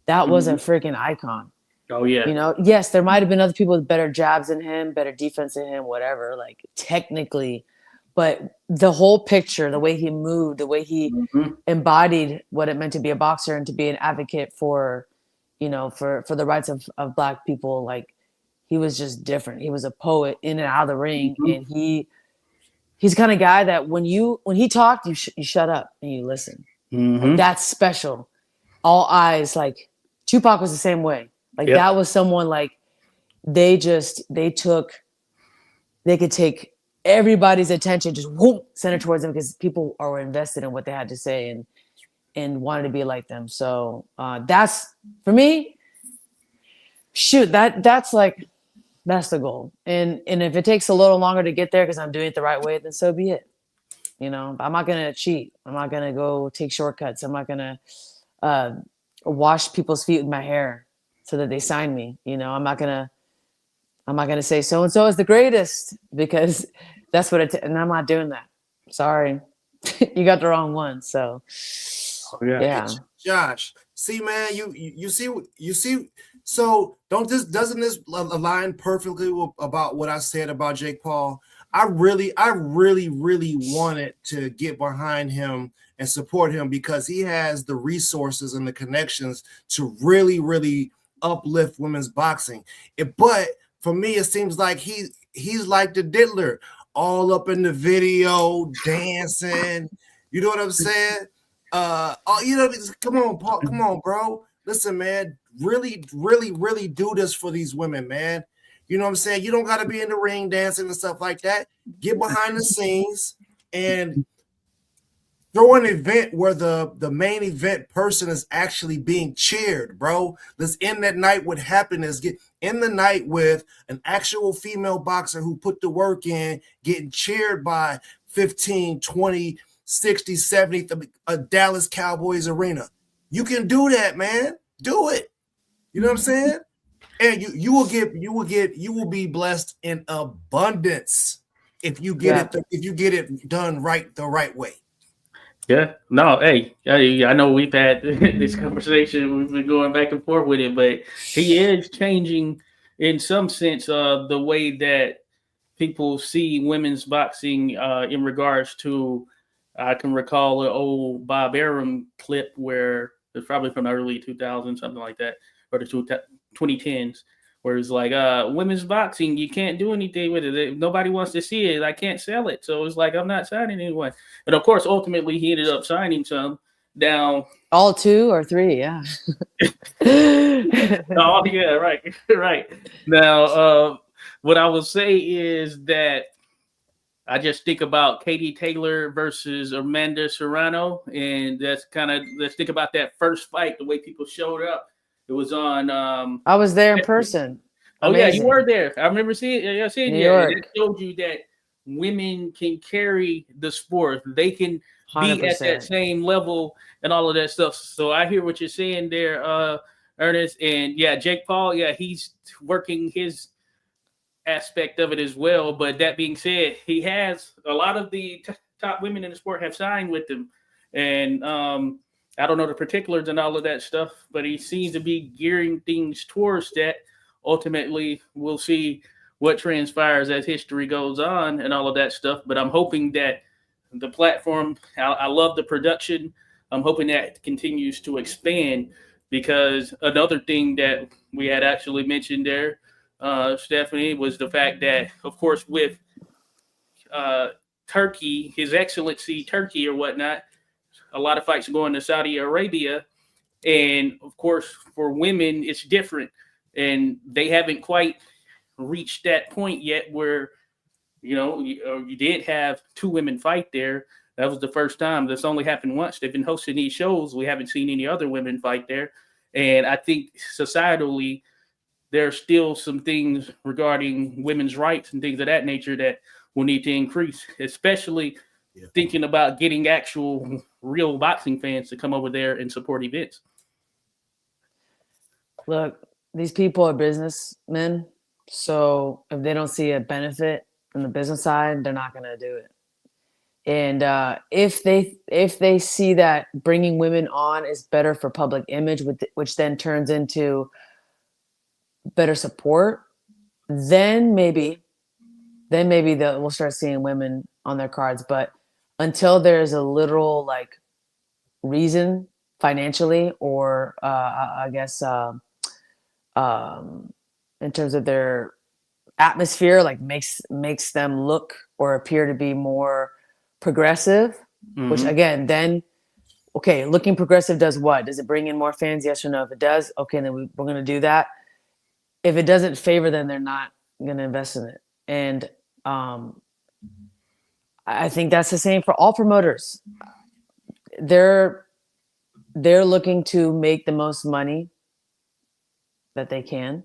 that was a freaking icon. Oh yeah. Yes, there might have been other people with better jabs than him, better defense than him, whatever, like technically, but the whole picture, the way he moved, the way he Mhm. embodied what it meant to be a boxer and to be an advocate for, for the rights of Black people, like he was just different. He was a poet in and out of the ring, Mhm. and he's the kind of guy that when he talked, you shut up and you listen. Like Mhm. that's special. All eyes. Like Tupac was the same way. Like Yep. that was someone like they could take everybody's attention, just whoop, send it towards them because people are invested in what they had to say and wanted to be like them. So that's for me. Shoot, that's the goal. And if it takes a little longer to get there because I'm doing it the right way, then so be it. I'm not gonna cheat. I'm not gonna go take shortcuts. I'm not gonna uh, wash people's feet with my hair so that they sign me. I'm not gonna say so and so is the greatest because that's what and I'm not doing that. Sorry, you got the wrong one. So Oh, yeah. Hey, yeah, Josh, see, man, you see. So doesn't this align perfectly about what I said about Jake Paul? I really wanted to get behind him and support him because he has the resources and the connections to really uplift women's boxing. But for me, it seems like he's like the diddler, all up in the video, dancing. You know what I'm saying? Come on, Paul, come on, bro. Listen, man, really do this for these women, man. You know what I'm saying? You don't got to be in the ring dancing and stuff like that. Get behind the scenes and throw an event where the main event person is actually being cheered, bro. Let's end that night with happiness. Get in the night with an actual female boxer who put the work in, getting cheered by 15, 20, 60, 70, a Dallas Cowboys arena. You can do that, man. Do it. You know what I'm saying? And you will be blessed in abundance if you yeah. get it done right the right way. Yeah. No, hey, I know we've had this conversation. We've been going back and forth with it, but he is changing in some sense the way that people see women's boxing in regards to. I can recall an old Bob Arum clip where it's probably from the early 2000s, something like that, or the 2010s, where it's like, women's boxing, you can't do anything with it. Nobody wants to see it. I can't sell it. So it's like, I'm not signing anyone. And of course, ultimately, he ended up signing some down. All two or three, yeah. Oh, yeah, right. Right. Now, what I will say is that I just think about Katie Taylor versus Amanda Serrano, and that's kind of let's think about that first fight. The way people showed up, it was on. I was there in person. Oh yeah, you Amazing. were there. I remember seeing New you, and York. it showed you that women can carry the sport. They can be at that 100%. same level and all of that stuff. So I hear what you're saying there, Ernest. And yeah, Jake Paul, yeah, he's working his aspect of it as well. But that being said, he has a lot of the top women in the sport have signed with him, and I don't know the particulars and all of that stuff, but he seems to be gearing things towards that. Ultimately, we'll see what transpires as history goes on and all of that stuff. But I'm hoping that the platform, I love the production. I'm hoping that continues to expand because another thing that we had actually mentioned there, Stephanie, was the fact that, of course, with Turkey, His Excellency Turkey or whatnot, a lot of fights are going to Saudi Arabia. And of course, for women, it's different. And they haven't quite reached that point yet where, you did have two women fight there. That was the first time. That's only happened once. They've been hosting these shows. We haven't seen any other women fight there. And I think societally, there are still some things regarding women's rights and things of that nature that will need to increase, especially thinking about getting actual real boxing fans to come over there and support events. Look, these people are businessmen, so if they don't see a benefit from the business side, they're not going to do it. And if they see that bringing women on is better for public image, which then turns into better support, then maybe we'll start seeing women on their cards. But until there's a literal like reason financially, or I guess in terms of their atmosphere, like makes them look or appear to be more progressive, which again, then okay, looking progressive does what? Does it bring in more fans? Yes or no? If it does, okay, then we're going to do that. If it doesn't favor them, they're not going to invest in it. And I think that's the same for all promoters. They're looking to make the most money that they can.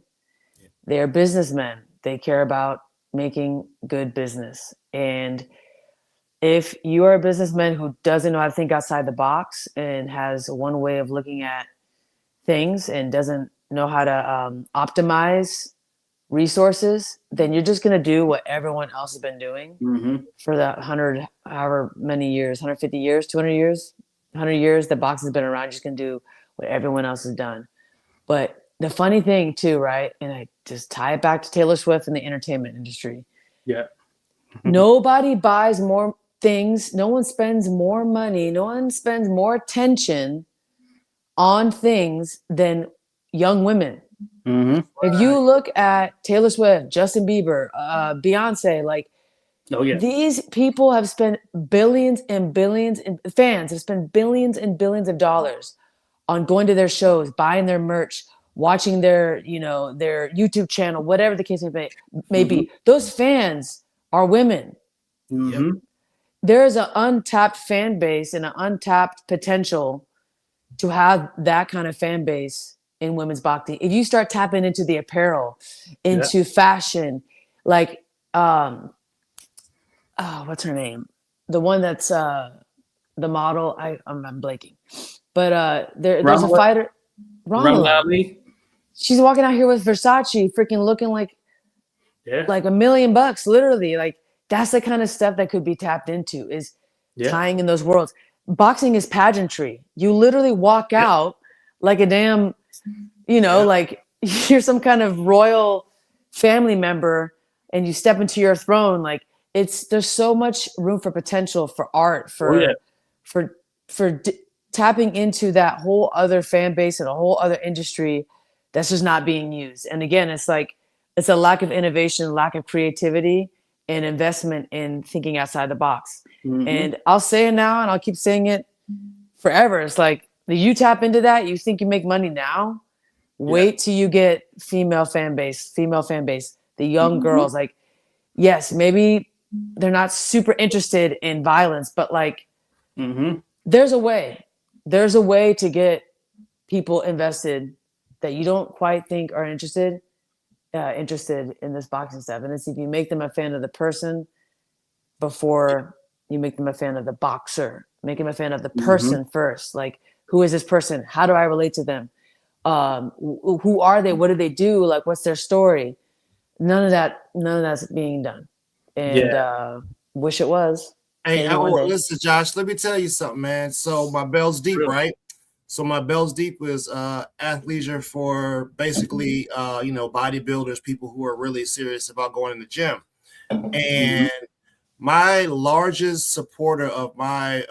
They're businessmen. They care about making good business. And if you are a businessman who doesn't know how to think outside the box and has one way of looking at things and doesn't know how to optimize resources, then you're just going to do what everyone else has been doing for the 100, however many years, 150 years, 200 years, 100 years that boxing has been around. You're just going to do what everyone else has done. But the funny thing too, right? And I just tie it back to Taylor Swift and the entertainment industry. Yeah. Nobody buys more things. No one spends more money. No one spends more attention on things than young women. If you look at Taylor Swift, Justin Bieber, Beyonce, like these people have spent billions and billions, and fans have spent billions and billions of dollars on going to their shows, buying their merch, watching their, their YouTube channel, whatever the case may be. Those fans are women. There is an untapped fan base and an untapped potential to have that kind of fan base in women's boxing. If you start tapping into the apparel, into fashion, like what's her name? The one that's the model. I'm blanking, but there's a fighter. Ronda. She's walking out here with Versace, freaking looking like like $1 million, literally. Like that's the kind of stuff that could be tapped into, is tying in those worlds. Boxing is pageantry. You literally walk out like a damn, like you're some kind of royal family member, and you step into your throne. Like there's so much room for potential for art, for tapping into that whole other fan base and a whole other industry that's just not being used. And again, it's like, it's a lack of innovation, lack of creativity, and investment in thinking outside the box. And I'll say it now, and I'll keep saying it forever. It's like, you tap into that, you think you make money now, wait till you get female fan base, the young girls. Like, yes, maybe they're not super interested in violence, but like, there's a way to get people invested that you don't quite think are interested in this boxing stuff. And it's if you make them a fan of the person before you make them a fan of the boxer. Make them a fan of the person first. Like, who is this person? How do I relate to them? Who are they? What do they do? Like, what's their story? None of that's being done. And wish it was. Hey, listen, Josh, let me tell you something, man. So my Bell's Deep, right? So my Bell's Deep was athleisure for basically, bodybuilders, people who are really serious about going in the gym. And my largest supporter of my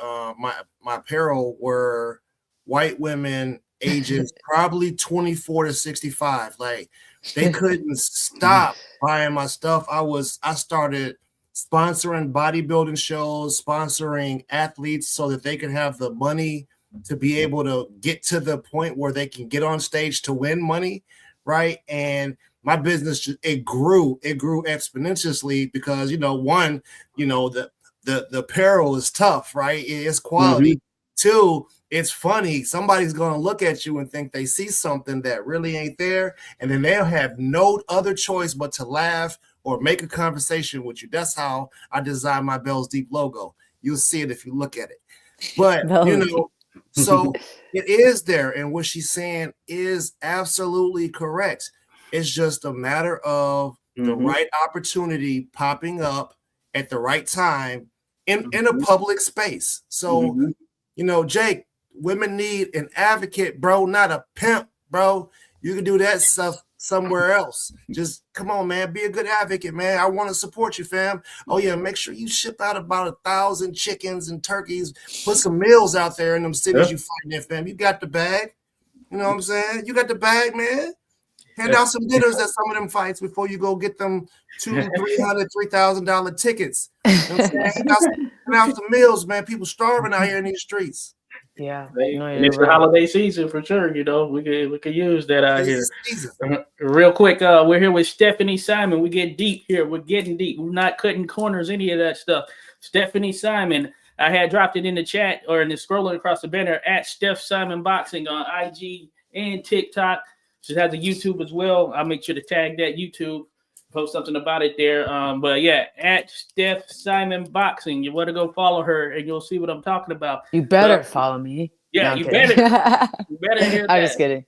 apparel were white women ages probably 24 to 65. Like, they couldn't stop buying my stuff. I started sponsoring bodybuilding shows, sponsoring athletes so that they could have the money to be able to get to the point where they can get on stage to win money, right? And my business, it grew exponentially because, the apparel is tough, right? It's quality. Two, it's funny. Somebody's going to look at you and think they see something that really ain't there, and then they'll have no other choice but to laugh or make a conversation with you. That's how I designed my Bell's Deep logo. You'll see it if you look at it. But, so it is there. And what she's saying is absolutely correct. It's just a matter of the right opportunity popping up at the right time in a public space. So, Jake, women need an advocate, bro, not a pimp, bro. You can do that stuff somewhere else. Just come on, man. Be a good advocate, man. I want to support you, fam. Oh yeah, make sure you ship out about 1,000 chickens and turkeys. Put some meals out there in them cities you fighting in, fam. You got the bag. You know what I'm saying? You got the bag, man. Hand out some dinners at some of them fights before you go get them $200, $300, $3,000 tickets. You know what I'm saying? Hand out some meals, man. People starving out here in these streets. Yeah, and it's the holiday season for sure. You know, we could use that out here. Season. Real quick, we're here with Stephanie Simon. We get deep here. We're getting deep. We're not cutting corners, any of that stuff. Stephanie Simon. I had dropped it in the chat or in the scrolling across the banner at Steph Simon Boxing on IG and TikTok. She has a YouTube as well. I'll make sure to tag that YouTube, post something about it there. But yeah, at Steph Simon Boxing. You want to go follow her and you'll see what I'm talking about. You better follow me. Yeah, no, you better. You better hear that. I'm just kidding.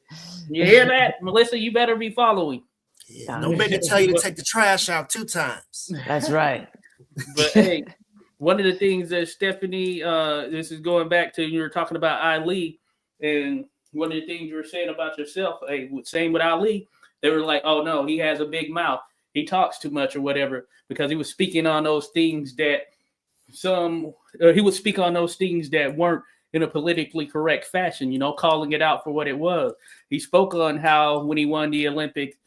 You hear that, Melissa? You better be following. Yeah, don't make me tell you to take the trash out 2 times. That's right. But hey, one of the things that Stephanie, this is going back to, you were talking about Ali, and one of the things you were saying about yourself, hey, same with Ali, they were like, oh no, he has a big mouth. He talks too much or whatever, because he was speaking on those things that he would speak on those things that weren't in a politically correct fashion, you know, calling it out for what it was. He spoke on how when he won the Olympic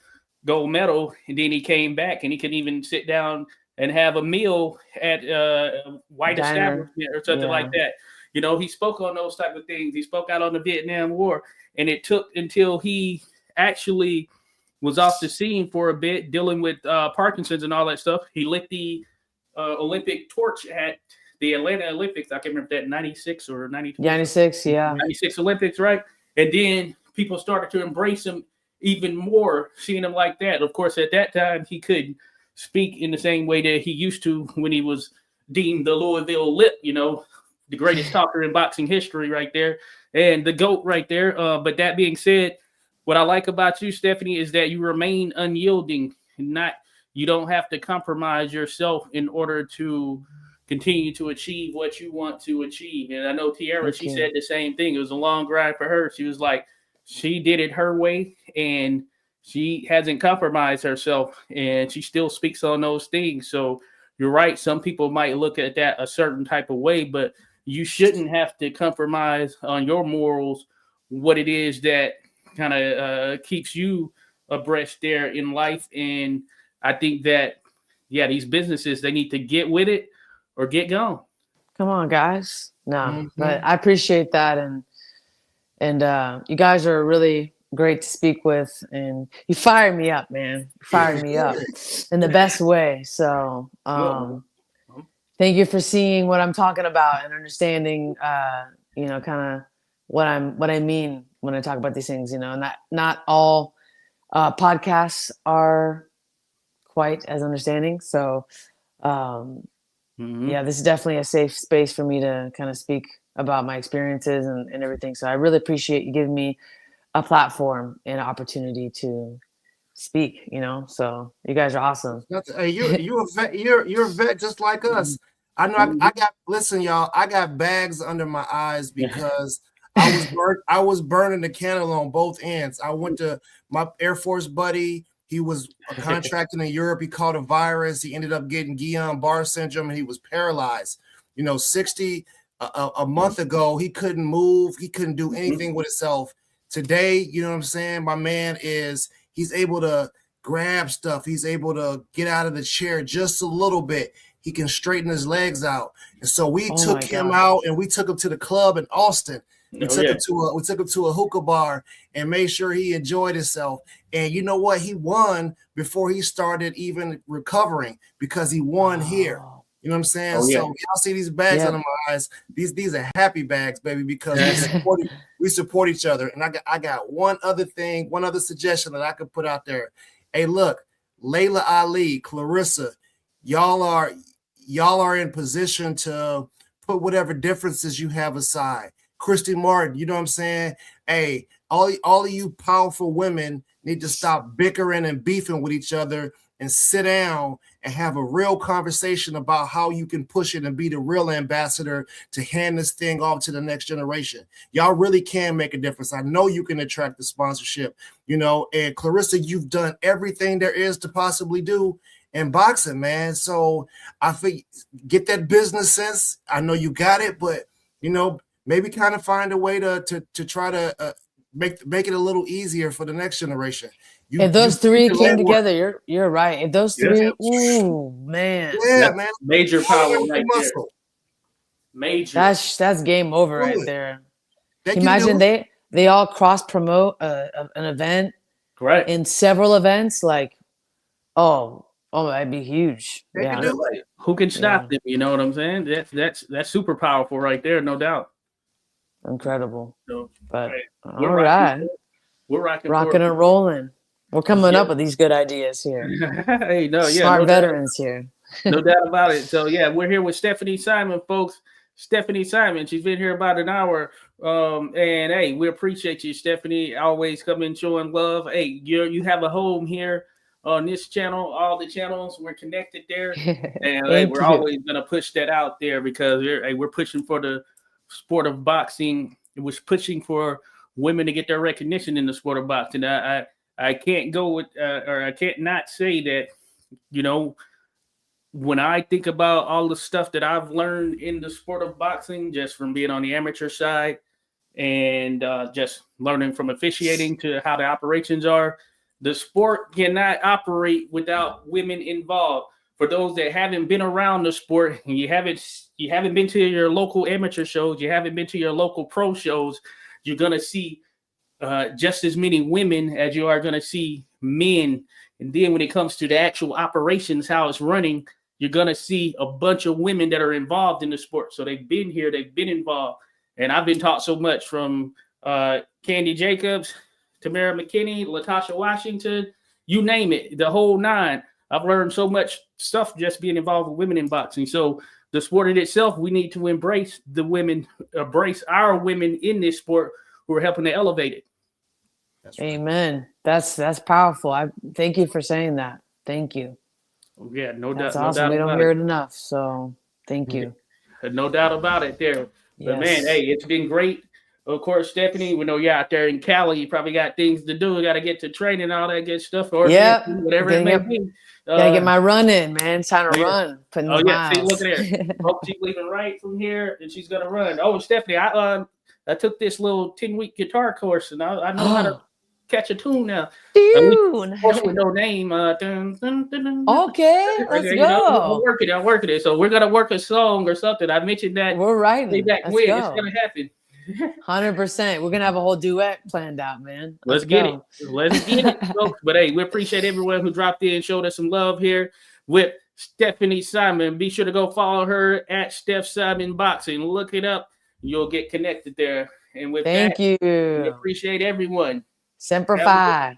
gold medal, and then he came back and he could even sit down and have a meal at a white establishment or something like that. You know, he spoke on those type of things. He spoke out on the Vietnam War, and it took until he actually was off the scene for a bit, dealing with Parkinson's and all that stuff. He lit the Olympic torch at the Atlanta Olympics. I can't remember that, 96 or 92. 96, yeah. 96 Olympics, right? And then people started to embrace him even more, seeing him like that. Of course, at that time, he couldn't speak in the same way that he used to when he was deemed the Louisville Lip, you know, the greatest talker in boxing history right there, and the GOAT right there. But that being said, what I like about you, Stephanie, is that you remain unyielding. You don't have to compromise yourself in order to continue to achieve what you want to achieve. And I know Tiara, she said the same thing. It was a long grind for her. She was like, she did it her way, and she hasn't compromised herself, and she still speaks on those things. So you're right. Some people might look at that a certain type of way, but you shouldn't have to compromise on your morals, what it is that kind of keeps you abreast there in life. And I think that, yeah, these businesses, they need to get with it or get gone. Come on, guys. No, but I appreciate that. And you guys are really great to speak with, and you fired me up, man. You fired me up in the best way. So thank you for seeing what I'm talking about and understanding, you know, kind of what I mean when I talk about these things, you know, and not all podcasts are quite as understanding. So yeah, this is definitely a safe space for me to kind of speak about my experiences and everything. So I really appreciate you giving me a platform and an opportunity to speak, you know. So you guys are awesome. Hey, you're a vet. You're a vet just like us. I know. Listen, y'all. I got bags under my eyes because I was burning the candle on both ends. I went to my Air Force buddy. He was contracting in Europe. He caught a virus. He ended up getting Guillain-Barré syndrome, and he was paralyzed. You know, 60 a month ago, he couldn't move. He couldn't do anything with himself. Today, you know what I'm saying? My man he's able to grab stuff. He's able to get out of the chair just a little bit. He can straighten his legs out. And so we took him out and we took him to the club in Austin. We took him to a hookah bar and made sure he enjoyed himself. And you know what? He won before he started even recovering because he won here. You know what I'm saying? So y'all see these bags under my eyes. These are happy bags, baby, because we support each other. And I got one other suggestion that I could put out there. Hey, look, Layla Ali, Clarissa, y'all are in position to put whatever differences you have aside. Christy Martin, you know what I'm saying? Hey, all of you powerful women need to stop bickering and beefing with each other and sit down and have a real conversation about how you can push it and be the real ambassador to hand this thing off to the next generation. Y'all really can make a difference. I know you can attract the sponsorship, you know, and Clarissa, you've done everything there is to possibly do in boxing, man. So I think get that business sense. I know you got it, but you know, maybe kind of find a way to try to make it a little easier for the next generation. If those three came together, you're right. If those three, ooh, man. Yeah, man. Major power right there. Major. That's game over right there. Imagine they all cross promote an event, right? In several events, like, oh, that'd be huge. Yeah. Who can stop them? You know what I'm saying? That's super powerful right there, no doubt. Incredible. So, but all right, we're rocking and rolling. We're coming up with these good ideas here. Hey, smart veterans here. No doubt about it. So yeah, we're here with Stephanie Simon, folks. Stephanie Simon, she's been here about an hour. And hey, we appreciate you, Stephanie. Always coming showing love. Hey, you have a home here on this channel, all the channels, we're connected there. And hey, we're always gonna push that out there because we're pushing for the sport of boxing. It was pushing for women to get their recognition in the sport of boxing. I can't go with or I can't not say that, you know, when I think about all the stuff that I've learned in the sport of boxing, just from being on the amateur side and just learning from officiating to how the operations are, the sport cannot operate without women involved. For those that haven't been around the sport and you haven't been to your local amateur shows, you haven't been to your local pro shows, you're gonna see just as many women as you are gonna see men. And then when it comes to the actual operations, how it's running, you're gonna see a bunch of women that are involved in the sport. So they've been here, they've been involved, and I've been taught so much from Candy Jacobs, Tamara McKinney, Latasha Washington, you name it, the whole nine. I've learned so much stuff just being involved with women in boxing. So the sport in itself, we need to embrace the women, embrace our women in this sport who are helping to elevate it. That's right. Amen. That's powerful. I thank you for saying that. Thank you. Yeah, no doubt. That's awesome. We don't hear it enough. So thank you. No doubt about it there. Yes. But man, hey, it's been great. Of course, Stephanie, we know you're out there in Cali. You probably got things to do. You got to get to training and all that good stuff. Or whatever it may be. Gotta get my run in, man. It's time to run. Putting the miles. See, look at there. Hope she's leaving right from here, and she's gonna run. Oh, Stephanie, I took this little 10-week guitar course, and I know how to catch a tune now. Tune. Of course, with no name. Dun, dun, dun, dun, okay, let's go. I'm working it. So we're gonna work a song or something. I mentioned that. We're writing. It's gonna happen. 100%. We're gonna have a whole duet planned out, man. Let's get it. Let's get it, folks. But hey, we appreciate everyone who dropped in, showed us some love here with Stephanie Simon. Be sure to go follow her at Steph Simon Boxing. Look it up. You'll get connected there. And with thank you. We appreciate everyone. Semper Fi.